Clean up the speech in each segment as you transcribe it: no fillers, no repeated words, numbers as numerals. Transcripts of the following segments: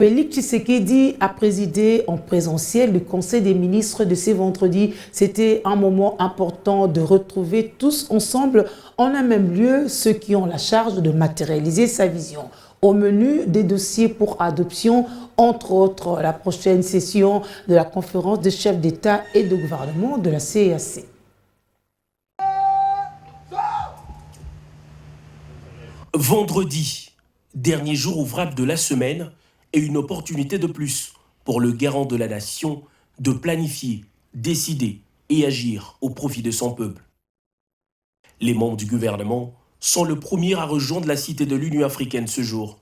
Félix Tshisekedi a présidé en présentiel le Conseil des ministres de ce vendredi. C'était un moment important de retrouver tous ensemble en un même lieu ceux qui ont la charge de matérialiser sa vision. Au menu des dossiers pour adoption, entre autres la prochaine session de la conférence des chefs d'État et de gouvernement de la CEAC. Vendredi, dernier jour ouvrable de la semaine, et une opportunité de plus pour le garant de la nation de planifier, décider et agir au profit de son peuple. Les membres du gouvernement sont le premier à rejoindre la cité de l'Union africaine ce jour.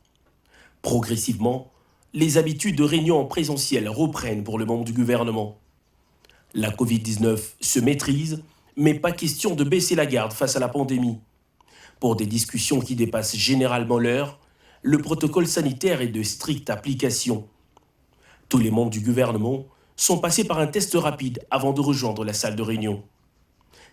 Progressivement, les habitudes de réunion en présentiel reprennent pour le membre du gouvernement. La Covid-19 se maîtrise, mais pas question de baisser la garde face à la pandémie. Pour des discussions qui dépassent généralement l'heure, le protocole sanitaire est de stricte application. Tous les membres du gouvernement sont passés par un test rapide avant de rejoindre la salle de réunion.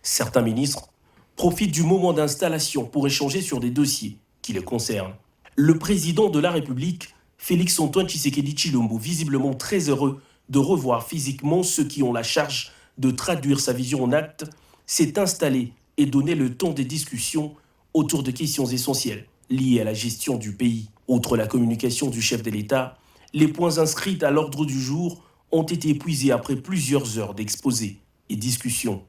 Certains ministres profitent du moment d'installation pour échanger sur des dossiers qui les concernent. Le président de la République, Félix-Antoine Tshisekedi Tshilombo, visiblement très heureux de revoir physiquement ceux qui ont la charge de traduire sa vision en actes, s'est installé et donné le ton des discussions autour de questions essentielles liées à la gestion du pays. Outre la communication du chef de l'État, les points inscrits à l'ordre du jour ont été épuisés après plusieurs heures d'exposés et discussions.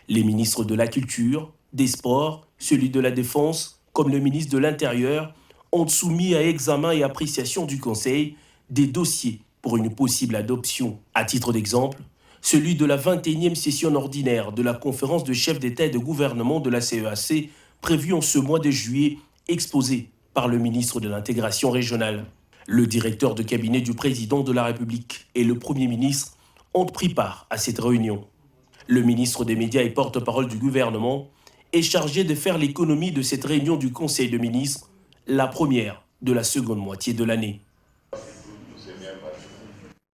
Les ministres de la Culture, des Sports, celui de la Défense, comme le ministre de l'Intérieur, ont soumis à examen et appréciation du Conseil des dossiers pour une possible adoption. À titre d'exemple, celui de la 21e session ordinaire de la conférence de chefs d'État et de gouvernement de la CEAC, prévue en ce mois de juillet, exposé par le ministre de l'Intégration régionale. Le directeur de cabinet du président de la République et le Premier ministre ont pris part à cette réunion. Le ministre des Médias et porte-parole du gouvernement est chargé de faire l'économie de cette réunion du Conseil de ministres, la première de la seconde moitié de l'année.